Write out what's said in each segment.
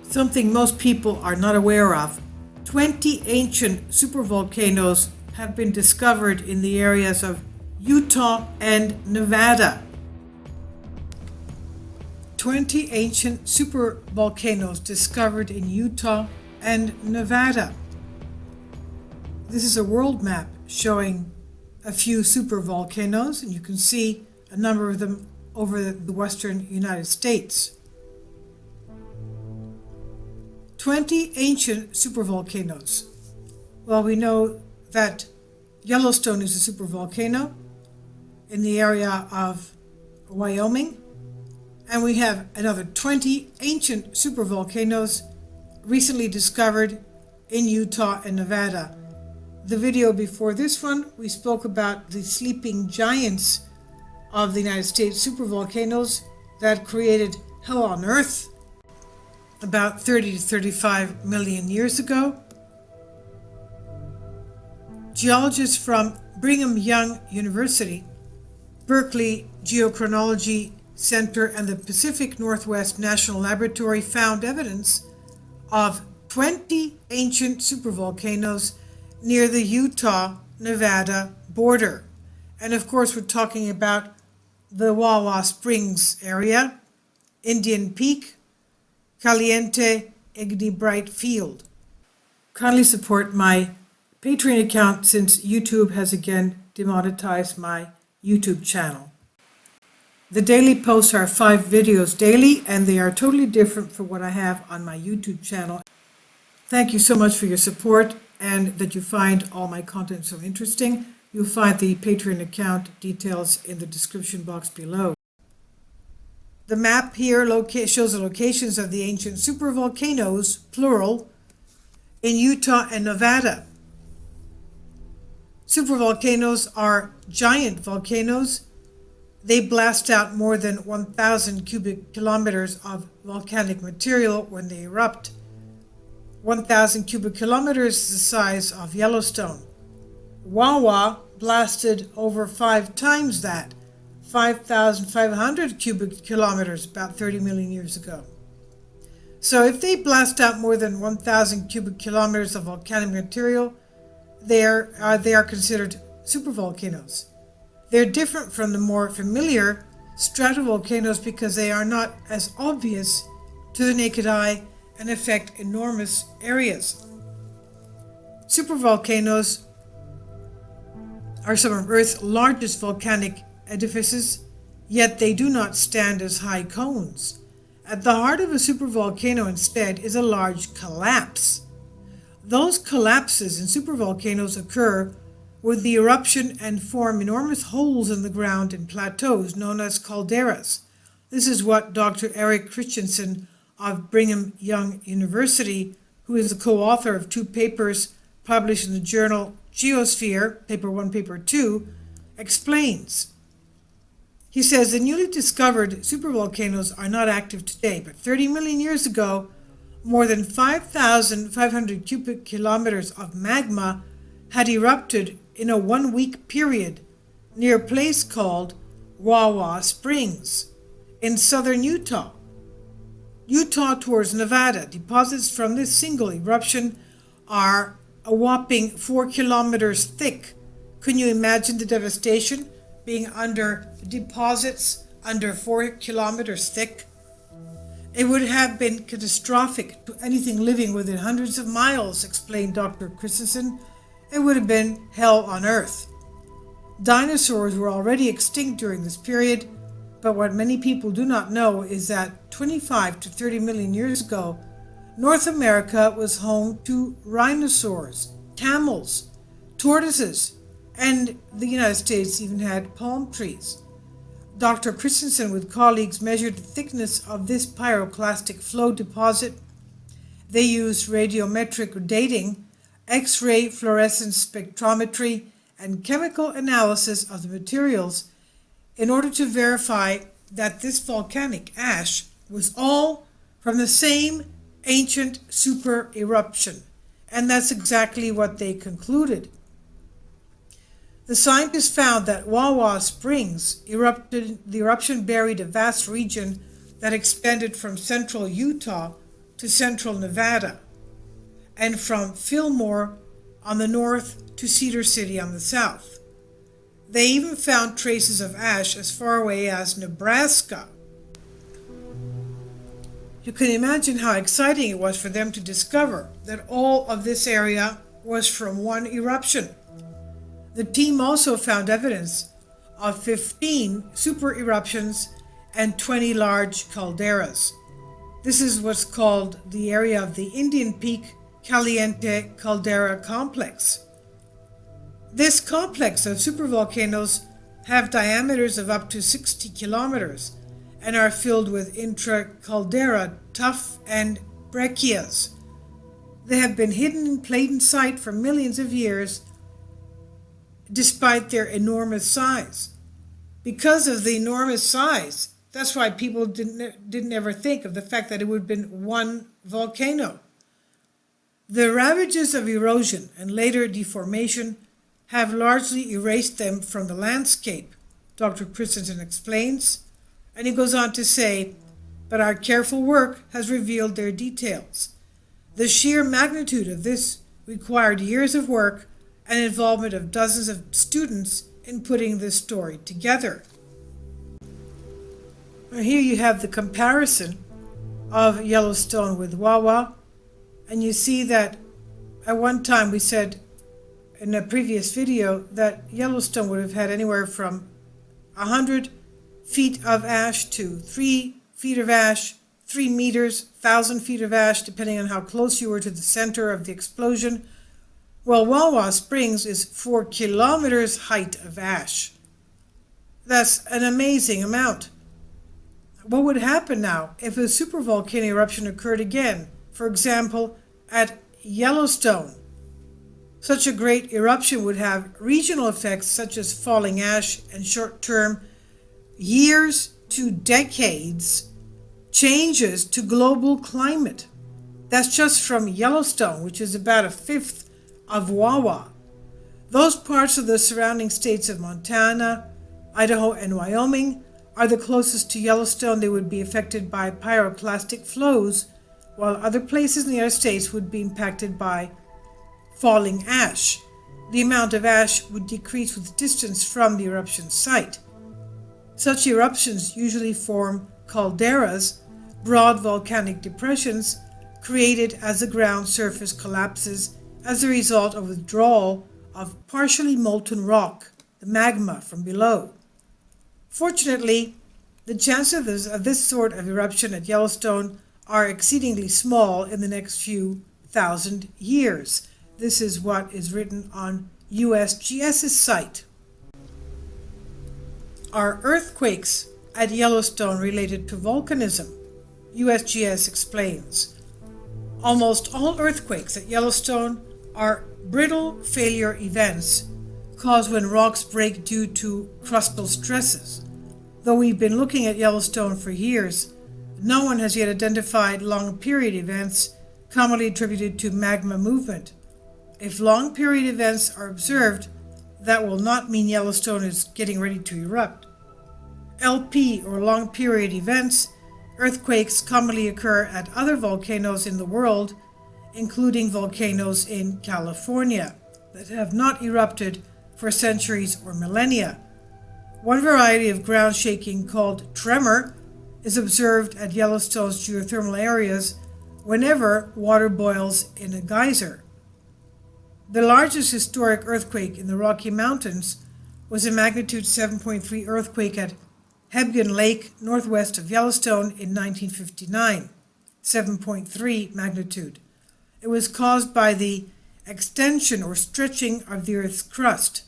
Something most people are not aware of. 20 ancient supervolcanoes have been discovered in the areas of Utah and Nevada. 20 ancient supervolcanoes discovered in Utah and Nevada. This is a world map showing a few supervolcanoes, and you can see a number of them over the western United States. 20 ancient supervolcanoes. Well, we know that Yellowstone is a supervolcano in the area of Wyoming, and we have another 20 ancient supervolcanoes recently discovered in Utah and Nevada. The video before this one, we spoke about the sleeping giants of the United States supervolcanoes that created hell on earth about 30 to 35 million years ago. Geologists from Brigham Young University, Berkeley Geochronology Center, and the Pacific Northwest National Laboratory found evidence of 20 ancient supervolcanoes near the Utah-Nevada border. And of course, we're talking about the Wawa Springs area, Indian Peak, Caliente, Igni Bright Field. Kindly support my Patreon account since YouTube has again demonetized my YouTube channel. The daily posts are 5 videos daily, and they are totally different from what I have on my YouTube channel. Thank you so much for your support and that you find all my content so interesting. You'll find the Patreon account details in the description box below. The map here shows the locations of the ancient supervolcanoes, plural, in Utah and Nevada. Supervolcanoes are giant volcanoes. They blast out more than 1,000 cubic kilometers of volcanic material when they erupt. 1,000 cubic kilometers is the size of Yellowstone. Wawa blasted over 5 times that, 5,500 cubic kilometers about 30 million years ago. So if they blast out more than 1,000 cubic kilometers of volcanic material, they are considered supervolcanoes. They're different from the more familiar stratovolcanoes because they are not as obvious to the naked eye and affect enormous areas. Supervolcanoes are some of Earth's largest volcanic edifices, yet they do not stand as high cones. At the heart of a supervolcano instead is a large collapse. Those collapses in supervolcanoes occur with the eruption and form enormous holes in the ground and plateaus known as calderas. This is what Dr. Eric Christensen of Brigham Young University, who is the co-author of 2 papers published in the journal Geosphere, paper 1, paper 2, explains. He says the newly discovered supervolcanoes are not active today, but 30 million years ago, more than 5,500 cubic kilometers of magma had erupted in a 1-week period near a place called Wawa Springs in southern Utah. Utah towards Nevada. Deposits from this single eruption are a whopping 4 kilometers thick. Can you imagine the devastation being under deposits under 4 kilometers thick? It would have been catastrophic to anything living within hundreds of miles, explained Dr. Christensen. It would have been hell on earth. Dinosaurs were already extinct during this period, but what many people do not know is that 25 to 30 million years ago, North America was home to rhinoceros, camels, tortoises, and the United States even had palm trees. Dr. Christensen with colleagues measured the thickness of this pyroclastic flow deposit. They used radiometric dating, X-ray fluorescence spectrometry, and chemical analysis of the materials in order to verify that this volcanic ash was all from the same ancient super eruption. And that's exactly what they concluded. The scientists found that Wawa Springs eruption buried a vast region that extended from central Utah to central Nevada, and from Fillmore on the north to Cedar City on the south. They even found traces of ash as far away as Nebraska. You can imagine how exciting it was for them to discover that all of this area was from one eruption. The team also found evidence of 15 super eruptions and 20 large calderas. This is what's called the area of the Indian Peak Caliente Caldera Complex. This complex of supervolcanoes have diameters of up to 60 kilometers and are filled with intra-caldera tuff and breccias. They have been hidden in plain sight for millions of years despite their enormous size. Because of the enormous size, that's why people didn't ever think of the fact that it would have been one volcano. The ravages of erosion and later deformation have largely erased them from the landscape, Dr. Christensen explains, and he goes on to say, but our careful work has revealed their details. The sheer magnitude of this required years of work and involvement of dozens of students in putting this story together. Here you have the comparison of Yellowstone with Wawa, and you see that at one time we said in a previous video that Yellowstone would have had anywhere from 100 feet of ash to 3 feet of ash, 3 meters, 1,000 feet of ash, depending on how close you were to the center of the explosion. Well, Wawa Springs is 4 kilometers height of ash. That's an amazing amount. What would happen now if a supervolcano eruption occurred again, for example, at Yellowstone? Such a great eruption would have regional effects such as falling ash and short-term, years to decades, changes to global climate. That's just from Yellowstone, which is about a fifth of Wawa. Those parts of the surrounding states of Montana, Idaho, and Wyoming are the closest to Yellowstone. They would be affected by pyroclastic flows, while other places in the United States would be impacted by falling ash. The amount of ash would decrease with distance from the eruption site. Such eruptions usually form calderas, broad volcanic depressions created as the ground surface collapses as a result of withdrawal of partially molten rock, the magma from below. Fortunately, the chances of this sort of eruption at Yellowstone are exceedingly small in the next few thousand years. This is what is written on USGS's site. Are earthquakes at Yellowstone related to volcanism? USGS explains. Almost all earthquakes at Yellowstone are brittle failure events caused when rocks break due to crustal stresses. Though we've been looking at Yellowstone for years, no one has yet identified long period events commonly attributed to magma movement. If long period events are observed, that will not mean Yellowstone is getting ready to erupt. LP, or long period events, earthquakes commonly occur at other volcanoes in the world, including volcanoes in California that have not erupted for centuries or millennia. One variety of ground shaking called tremor is observed at Yellowstone's geothermal areas whenever water boils in a geyser. The largest historic earthquake in the Rocky Mountains was a magnitude 7.3 earthquake at Hebgen Lake, northwest of Yellowstone in 1959, 7.3 magnitude. It was caused by the extension or stretching of the Earth's crust.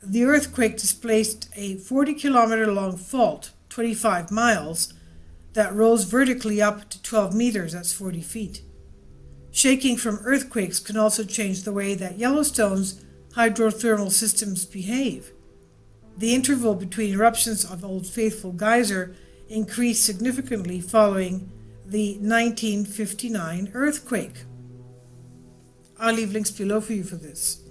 The earthquake displaced a 40-kilometer long fault, 25 miles, that rose vertically up to 12 meters, that's 40 feet. Shaking from earthquakes can also change the way that Yellowstone's hydrothermal systems behave. The interval between eruptions of Old Faithful Geyser increased significantly following the 1959 earthquake. I'll leave links below for you for this.